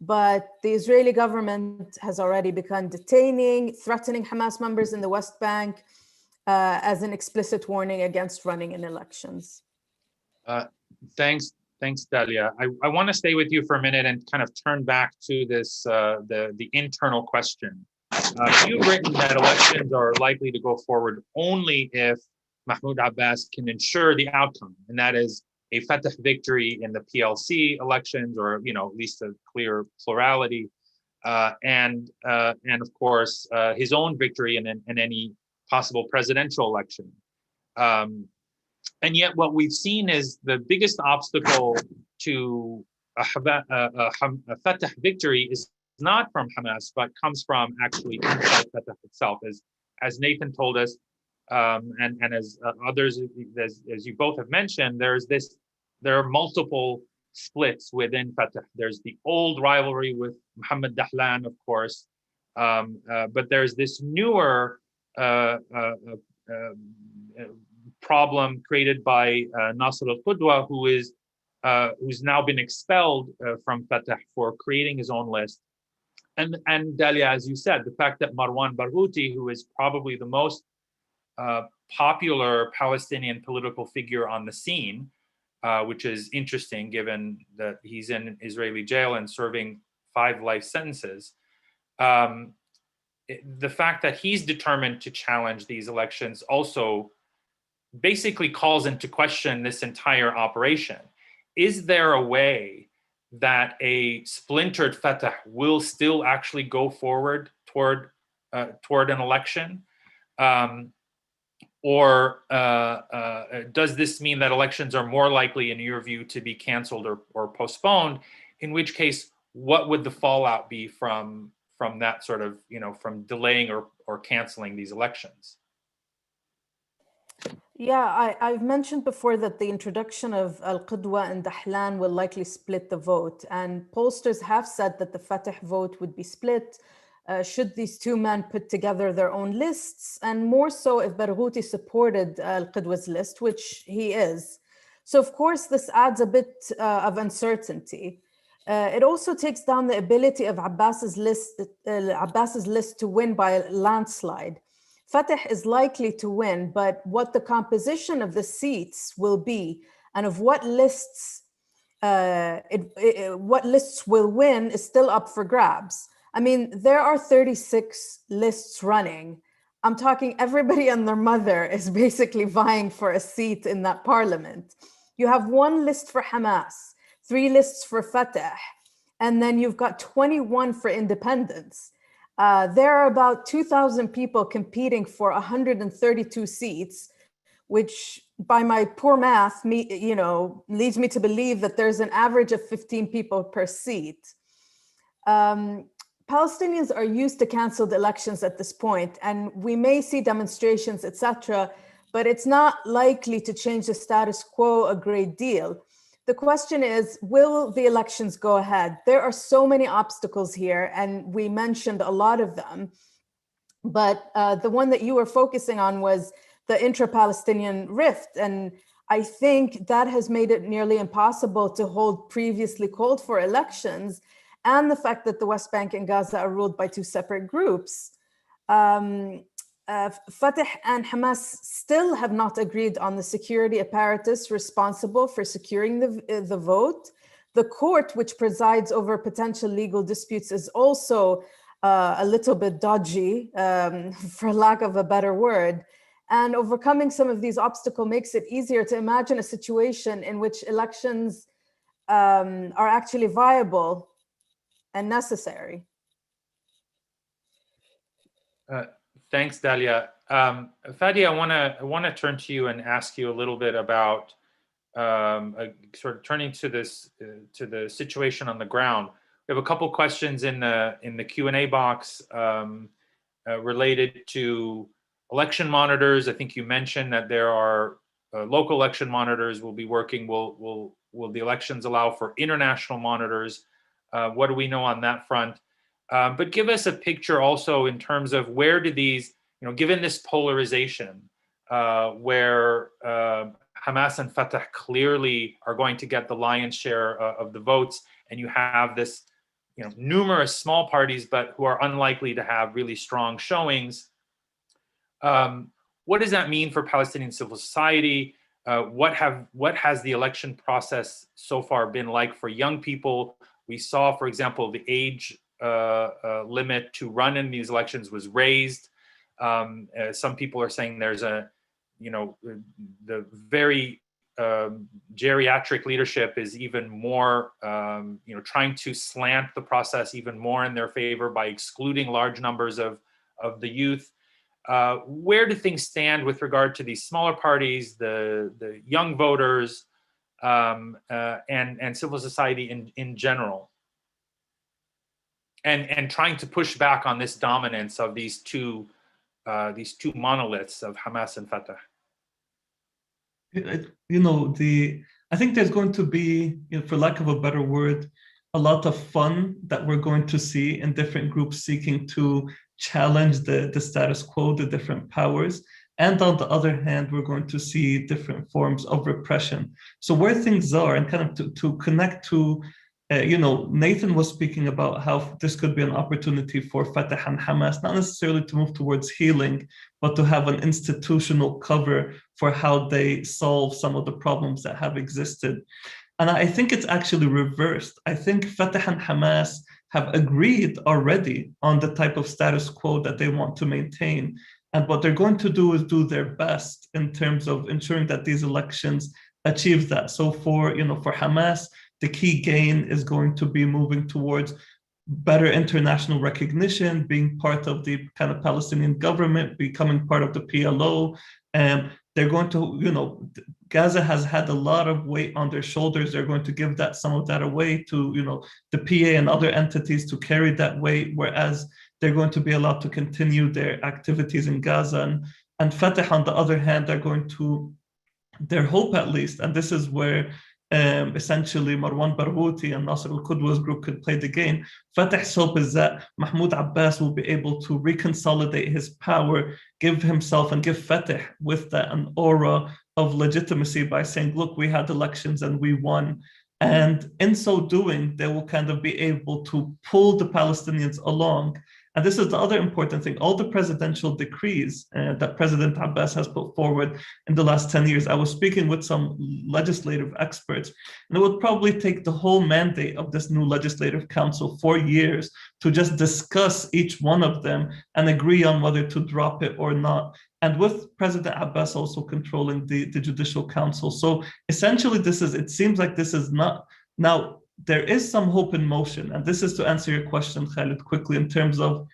But the Israeli government has already begun detaining, threatening Hamas members in the West Bank as an explicit warning against running in elections. Thanks, Dalia. I want to stay with you for a minute and kind of turn back to this the internal question. You've written that elections are likely to go forward only if Mahmoud Abbas can ensure the outcome, and that is a Fatah victory in the PLC elections, or at least a clear plurality, and of course his own victory in any possible presidential election. And yet, what we've seen is the biggest obstacle to a Fatah victory is not from Hamas, but comes from actually inside Fatah itself, as Nathan told us. And as others, as you both have mentioned, there are multiple splits within Fatah. There's the old rivalry with Mohammed Dahlan, of course, but there's this newer problem created by Nasser al-Qudwa, who's now been expelled from Fatah for creating his own list. And Dalia, as you said, the fact that Marwan Barghouti, who is probably the most popular Palestinian political figure on the scene, which is interesting given that he's in Israeli jail and serving 5 life sentences. The fact that he's determined to challenge these elections also basically calls into question this entire operation. Is there a way that a splintered Fatah will still actually go forward toward an election? Or does this mean that elections are more likely, in your view, to be canceled or postponed? In which case, what would the fallout be from that sort of, from delaying or canceling these elections? Yeah, I've mentioned before that the introduction of Al-Qudwa and Dahlan will likely split the vote. And pollsters have said that the Fatah vote would be split should these two men put together their own lists, and more so if Barghouti supported Al-Qudwa's list, which he is. So of course, this adds a bit of uncertainty. It also takes down the ability of Abbas's list to win by a landslide. Fatah is likely to win, but what the composition of the seats will be and of what lists will win is still up for grabs. I mean, there are 36 lists running. I'm talking everybody and their mother is basically vying for a seat in that parliament. You have one list for Hamas, 3 lists for Fatah, and then you've got 21 for independents. There are about 2,000 people competing for 132 seats, which by my poor math, leads me to believe that there's an average of 15 people per seat. Palestinians are used to canceled elections at this point, and we may see demonstrations, etc., but it's not likely to change the status quo a great deal. The question is, will the elections go ahead? There are so many obstacles here, and we mentioned a lot of them. But the one that you were focusing on was the intra-Palestinian rift. And I think that has made it nearly impossible to hold previously called for elections, and the fact that the West Bank and Gaza are ruled by 2 separate groups. Fatah and Hamas still have not agreed on the security apparatus responsible for securing the vote. The court, which presides over potential legal disputes, is also a little bit dodgy, for lack of a better word. And overcoming some of these obstacles makes it easier to imagine a situation in which elections are actually viable and necessary. Thanks, Dalia. Fadi, I want to turn to you and ask you a little bit about sort of turning to this to the situation on the ground. We have a couple questions in the Q&A box related to election monitors. I think you mentioned that there are local election monitors will be working. Will the elections allow for international monitors? What do we know on that front? But give us a picture also in terms of where do these, given this polarization, where Hamas and Fatah clearly are going to get the lion's share of the votes, and you have this, numerous small parties, but who are unlikely to have really strong showings. What does that mean for Palestinian civil society? What has the election process so far been like for young people? We saw, for example, the age limit to run in these elections was raised. Some people are saying there's the very geriatric leadership is even more, trying to slant the process even more in their favor by excluding large numbers of the youth. Where do things stand with regard to these smaller parties, the young voters, and civil society in general? And trying to push back on this dominance of these two monoliths of Hamas and Fatah. I think there's going to be, for lack of a better word, a lot of fun that we're going to see in different groups seeking to challenge the status quo, the different powers. And on the other hand, we're going to see different forms of repression. So where things are, and kind of to connect to, Nathan was speaking about how this could be an opportunity for Fatah and Hamas, not necessarily to move towards healing, but to have an institutional cover for how they solve some of the problems that have existed. And I think it's actually reversed. I think Fatah and Hamas have agreed already on the type of status quo that they want to maintain. And what they're going to do is do their best in terms of ensuring that these elections achieve that. So for Hamas, the key gain is going to be moving towards better international recognition, being part of the kind of Palestinian government, becoming part of the PLO. And they're going to, Gaza has had a lot of weight on their shoulders. They're going to give some of that away to, the PA and other entities to carry that weight, whereas they're going to be allowed to continue their activities in Gaza. And And Fateh, on the other hand, are going to, their hope at least, and this is where essentially Marwan Barghouti and Nasser al-Qudwa's group could play the game. Fateh's hope is that Mahmoud Abbas will be able to reconsolidate his power, give himself and give Fateh with that an aura of legitimacy by saying, look, we had elections and we won. And in so doing, they will kind of be able to pull the Palestinians along. And this is the other important thing. All the presidential decrees that President Abbas has put forward in the last 10 years, I was speaking with some legislative experts, and it would probably take the whole mandate of this new legislative council 4 years to just discuss each one of them and agree on whether to drop it or not. And with President Abbas also controlling the judicial council. So essentially it seems like this is not, now there is some hope in motion. And this is to answer your question, Khalid, quickly in terms of,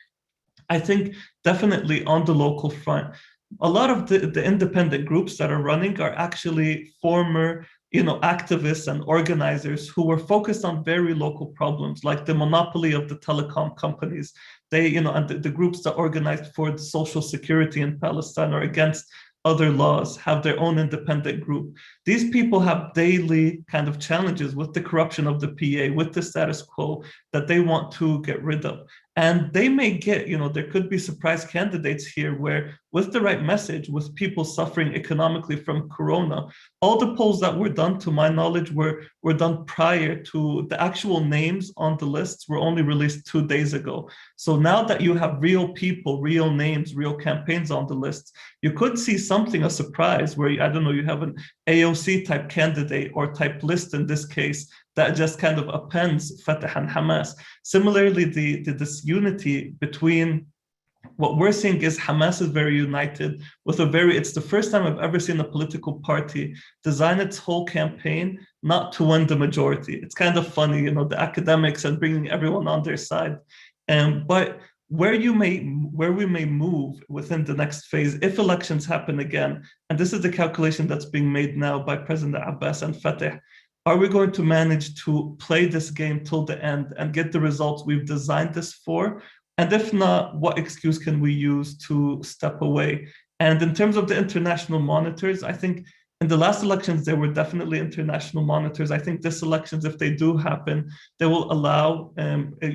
I think definitely on the local front, a lot of the independent groups that are running are actually former activists and organizers who were focused on very local problems, like the monopoly of the telecom companies. They, and the groups that organized for the social security in Palestine or against other laws, have their own independent group. These people have daily kind of challenges with the corruption of the PA, with the status quo that they want to get rid of. And they may get, there could be surprise candidates here where with the right message, with people suffering economically from Corona, all the polls that were done, to my knowledge, were done prior to the actual names on the lists were only released 2 days ago. So now that you have real people, real names, real campaigns on the lists, you could see something, a surprise where, I don't know, you have an AOC type candidate or type list in this case that just kind of appends Fateh and Hamas. Similarly, this unity between, what we're seeing is Hamas is very united with it's the first time I've ever seen a political party design its whole campaign not to win the majority. It's kind of funny, the academics and bringing everyone on their side. But where we may move within the next phase, if elections happen again, and this is the calculation that's being made now by President Abbas and Fateh, are we going to manage to play this game till the end and get the results we've designed this for? And if not, what excuse can we use to step away? And in terms of the international monitors, I think in the last elections, there were definitely international monitors. I think this elections, if they do happen, they will allow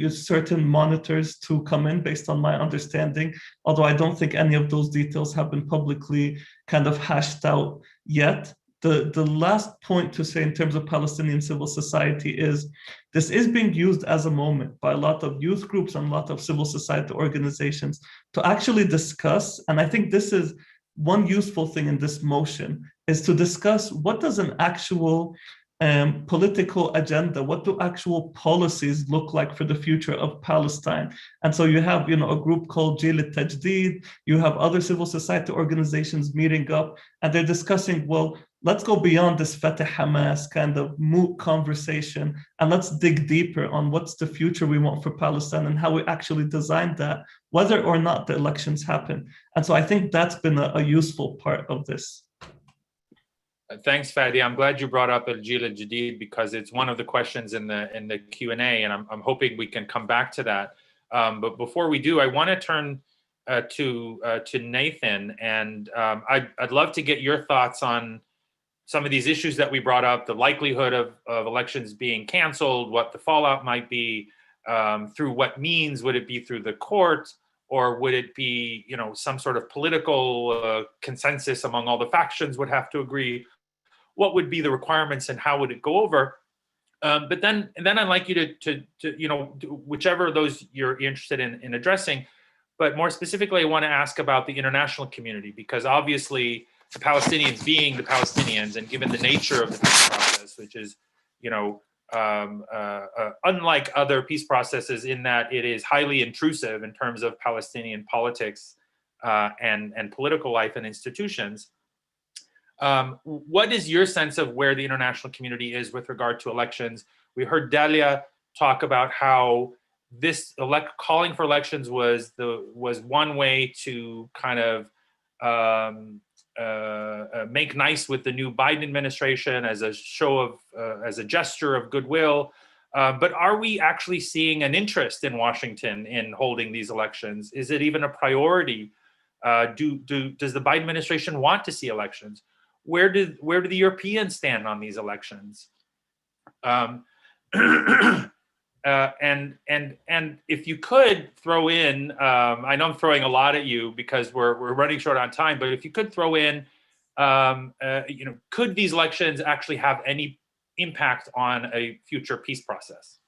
certain monitors to come in based on my understanding, although I don't think any of those details have been publicly kind of hashed out yet. The last point to say in terms of Palestinian civil society is this is being used as a moment by a lot of youth groups and a lot of civil society organizations to actually discuss, and I think this is one useful thing in this motion, is to discuss what does an actual political agenda, what do actual policies look like for the future of Palestine? And so you have, a group called Jil al-Tajdeed, you have other civil society organizations meeting up, and they're discussing, well, let's go beyond this Fateh Hamas kind of moot conversation, and let's dig deeper on what's the future we want for Palestine and how we actually design that, whether or not the elections happen. And so I think that's been a useful part of this. Thanks, Fadi. I'm glad you brought up Al-Jil al-Jadid because it's one of the questions in the Q&A, and I'm hoping we can come back to that. But before we do, I want to turn to Nathan, and I'd love to get your thoughts on some of these issues that we brought up, the likelihood of elections being canceled, what the fallout might be, through what means. Would it be through the court, or would it be, some sort of political consensus among all the factions would have to agree? What would be the requirements and how would it go over? But then I'd like you to whichever of those you're interested in addressing. But more specifically, I want to ask about the international community, because obviously the Palestinians being the Palestinians, and given the nature of the peace process, which is, unlike other peace processes in that it is highly intrusive in terms of Palestinian politics and political life and institutions. What is your sense of where the international community is with regard to elections? We heard Dalia talk about how this calling for elections was one way to kind of make nice with the new Biden administration as a show of, as a gesture of goodwill. But are we actually seeing an interest in Washington in holding these elections? Is it even a priority Does the Biden administration want to see elections? Where do the Europeans stand on these elections? And if you could throw in, I know I'm throwing a lot at you because we're running short on time, but if you could throw in, could these elections actually have any impact on a future peace process?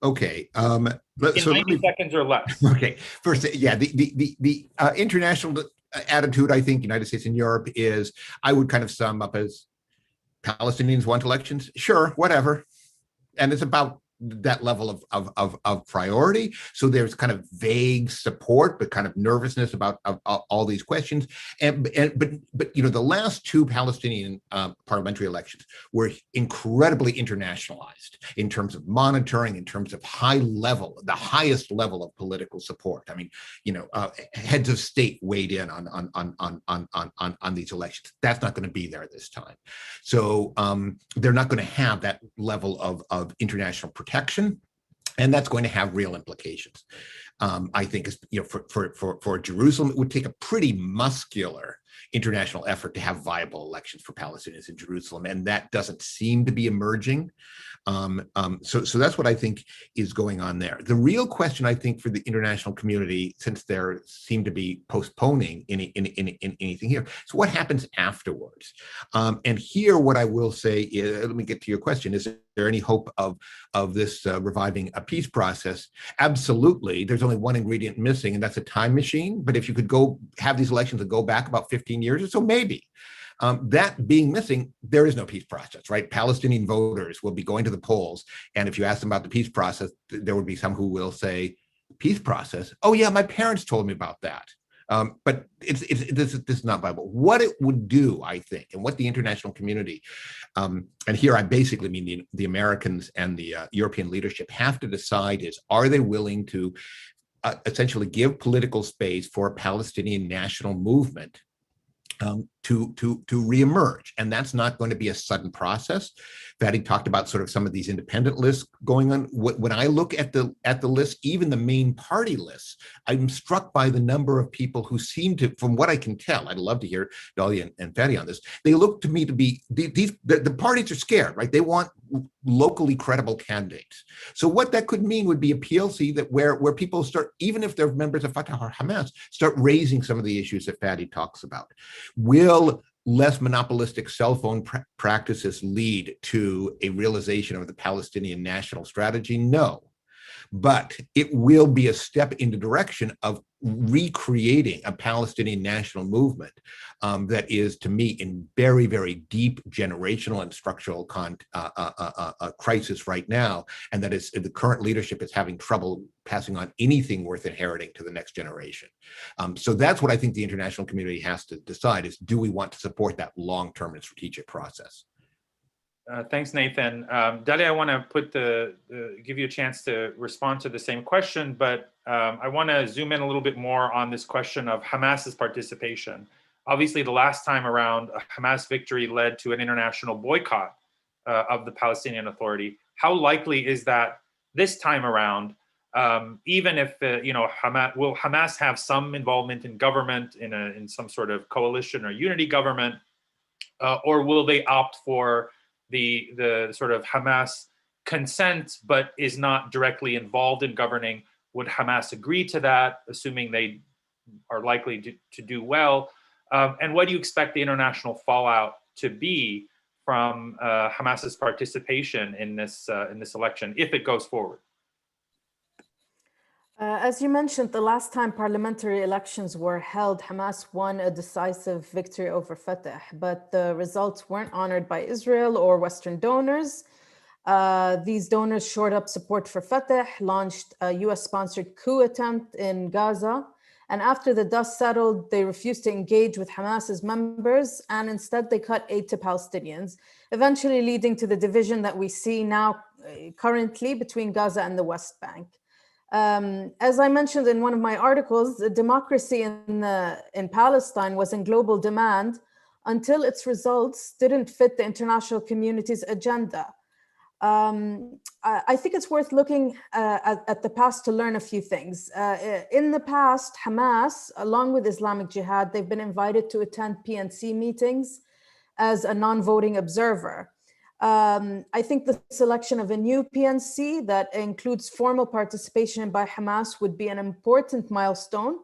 Okay. In 90 seconds or less. Okay. First, yeah, the international attitude, I think, United States and Europe is, I would kind of sum up as Palestinians want elections. Sure, whatever. And it's about that level of priority. So there's kind of vague support, but kind of nervousness about all these questions. But the last two Palestinian parliamentary elections were incredibly internationalized in terms of monitoring, in terms of the highest level of political support. I mean, heads of state weighed in on these elections. That's not going to be there this time. So they're not going to have that level of international protection, and that's going to have real implications. I think, for Jerusalem, it would take a pretty muscular international effort to have viable elections for Palestinians in Jerusalem, and that doesn't seem to be emerging. So that's what I think is going on there. The real question, I think, for the international community, since there seem to be postponing anything here, so what happens afterwards? And here, what I will say is, let me get to your question: is there any hope of this reviving a peace process? Absolutely. There's only one ingredient missing, and that's a time machine. But if you could go have these elections and go back about 15 years or so, maybe. That being missing, there is no peace process, right? Palestinian voters will be going to the polls, and if you ask them about the peace process, there would be some who will say, peace process? Oh yeah, my parents told me about that. But this is not viable. What it would do, I think, and what the international community, and here I basically mean the Americans and the European leadership, have to decide is, are they willing to essentially give political space for a Palestinian national movement to reemerge? And that's not going to be a sudden process. Fateh talked about sort of some of these independent lists going on. When I look at the list, even the main party lists, I'm struck by the number of people who seem to, from what I can tell, I'd love to hear Dalia and Fateh on this, they look to me to be, the parties are scared, right? They want locally credible candidates. So what that could mean would be a PLC that where people start, even if they're members of Fatah or Hamas, start raising some of the issues that Fateh talks about. Will less monopolistic cell phone practices lead to a realization of the Palestinian national strategy? No. But it will be a step in the direction of recreating a Palestinian national movement that is, to me, in very, very deep generational and structural crisis right now, and that is the current leadership is having trouble passing on anything worth inheriting to the next generation. So that's what I think the international community has to decide is, do we want to support that long-term and strategic process? Thanks, Nathan. Dalia, I want to give you a chance to respond to the same question, but I want to zoom in a little bit more on this question of Hamas's participation. Obviously, the last time around, a Hamas victory led to an international boycott of the Palestinian Authority. How likely is that this time around, even if, will Hamas have some involvement in government, in some sort of coalition or unity government, or will they opt for the sort of Hamas consent, but is not directly involved in governing? Would Hamas agree to that, assuming they are likely to do well? And what do you expect the international fallout to be from Hamas's participation in this election, if it goes forward? As you mentioned, the last time parliamentary elections were held, Hamas won a decisive victory over Fatah, but the results weren't honored by Israel or Western donors. These donors shored up support for Fatah, launched a US-sponsored coup attempt in Gaza, and after the dust settled, they refused to engage with Hamas's members, and instead they cut aid to Palestinians, eventually leading to the division that we see now currently between Gaza and the West Bank. As I mentioned in one of my articles, the democracy in Palestine was in global demand until its results didn't fit the international community's agenda. I think it's worth looking at the past to learn a few things. In the past, Hamas, along with Islamic Jihad, they've been invited to attend PNC meetings as a non-voting observer. I think the selection of a new PNC that includes formal participation by Hamas would be an important milestone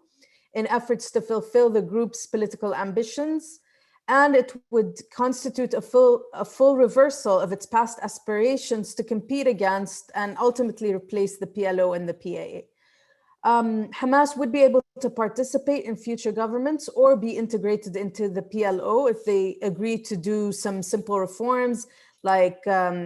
in efforts to fulfill the group's political ambitions, and it would constitute a full reversal of its past aspirations to compete against and ultimately replace the PLO and the PAA. Hamas would be able to participate in future governments or be integrated into the PLO if they agree to do some simple reforms, like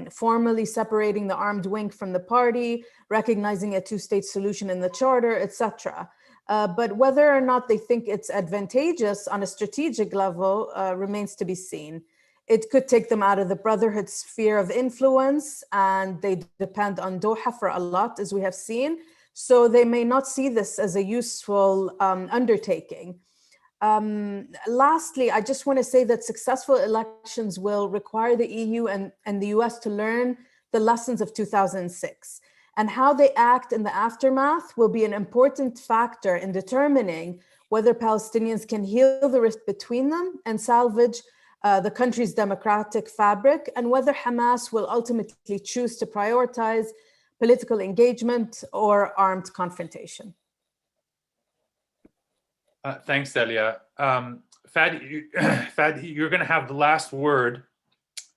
formally separating the armed wing from the party, recognizing a two-state solution in the charter, etc. But whether or not they think it's advantageous on a strategic level remains to be seen. It could take them out of the Brotherhood's sphere of influence, and they depend on Doha for a lot, as we have seen. So they may not see this as a useful undertaking. Lastly, I just want to say that successful elections will require the EU and the US to learn the lessons of 2006. And how they act in the aftermath will be an important factor in determining whether Palestinians can heal the rift between them and salvage the country's democratic fabric, and whether Hamas will ultimately choose to prioritize political engagement or armed confrontation. Thanks, Delia. Fadi, you're going to have the last word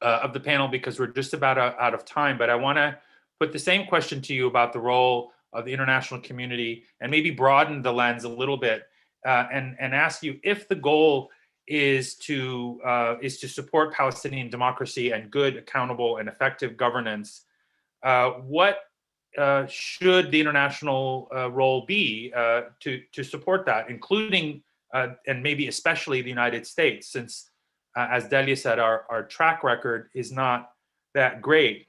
of the panel because we're just about out of time, but I want to put the same question to you about the role of the international community and maybe broaden the lens a little bit and ask you if the goal is to support Palestinian democracy and good, accountable, and effective governance. What should the international role be to support that, including and maybe especially the United States, since, as Delia said, our track record is not that great.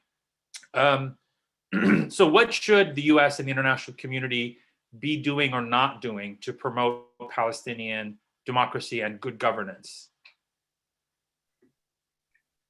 So what should the US and the international community be doing or not doing to promote Palestinian democracy and good governance?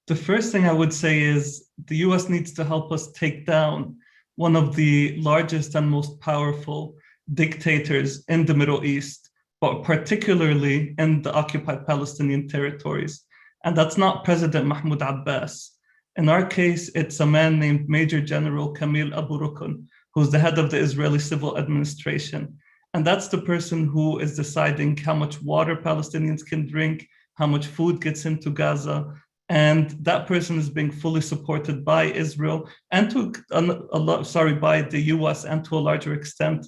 The first thing I would say is the US needs to help us take down one of the largest and most powerful dictators in the Middle East, but particularly in the occupied Palestinian territories. And that's not President Mahmoud Abbas. In our case, it's a man named Major General Kamil Abu Rukn, who's the head of the Israeli civil administration. And that's the person who is deciding how much water Palestinians can drink, how much food gets into Gaza. And that person is being fully supported by Israel and by the US, and to a larger extent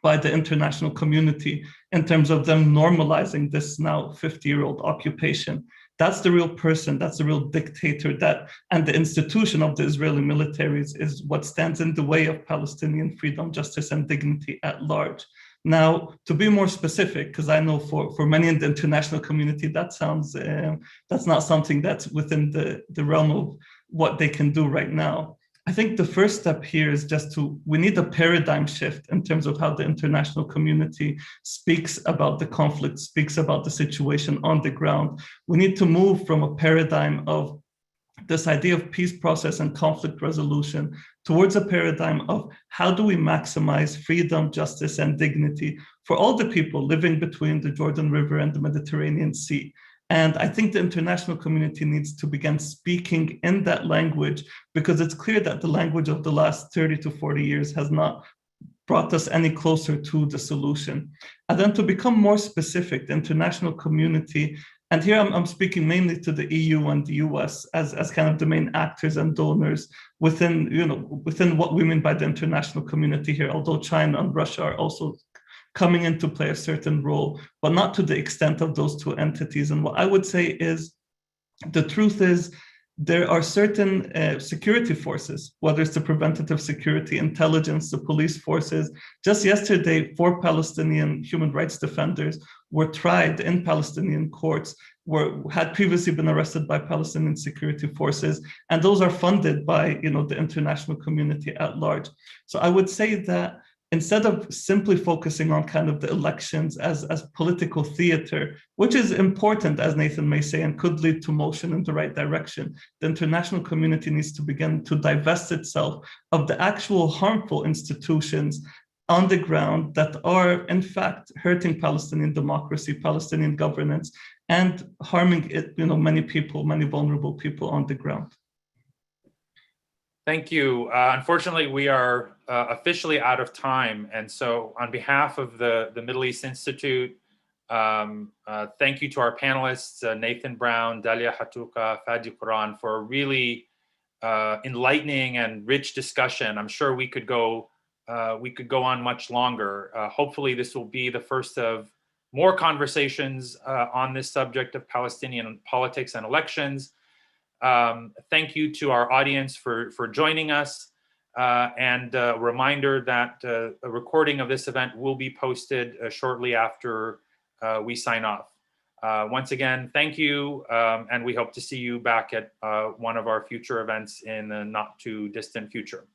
by the international community in terms of them normalizing this now 50-year-old occupation. That's the real person, that's the real dictator, and the institution of the Israeli militaries is what stands in the way of Palestinian freedom, justice, and dignity at large. Now, to be more specific, because I know for many in the international community, that's not something that's within the realm of what they can do right now. I think the first step here is we need a paradigm shift in terms of how the international community speaks about the conflict, speaks about the situation on the ground. We need to move from a paradigm of this idea of peace process and conflict resolution towards a paradigm of how do we maximize freedom, justice, and dignity for all the people living between the Jordan River and the Mediterranean Sea. And I think the international community needs to begin speaking in that language, because it's clear that the language of the last 30 to 40 years has not brought us any closer to the solution. And then to become more specific, the international community, and here I'm speaking mainly to the EU and the US as kind of the main actors and donors within what we mean by the international community here, although China and Russia are also coming into play a certain role, but not to the extent of those two entities. And what I would say is, the truth is, there are certain security forces, whether it's the preventative security, intelligence, the police forces. Just yesterday, 4 Palestinian human rights defenders were tried in Palestinian courts, had previously been arrested by Palestinian security forces, and those are funded by the international community at large. So I would say that instead of simply focusing on kind of the elections as political theater, which is important, as Nathan may say, and could lead to motion in the right direction, the international community needs to begin to divest itself of the actual harmful institutions on the ground that are, in fact, hurting Palestinian democracy, Palestinian governance, and harming it, many people, many vulnerable people on the ground. Thank you. Unfortunately, we are officially out of time. And so on behalf of the Middle East Institute, thank you to our panelists, Nathan Brown, Dalia Hatuka, Fadi Quran, for a really enlightening and rich discussion. I'm sure we could go on much longer. Hopefully this will be the first of more conversations on this subject of Palestinian politics and elections. Thank you to our audience for joining us, and a reminder that a recording of this event will be posted shortly after we sign off. Once again, thank you, and we hope to see you back at one of our future events in the not too distant future.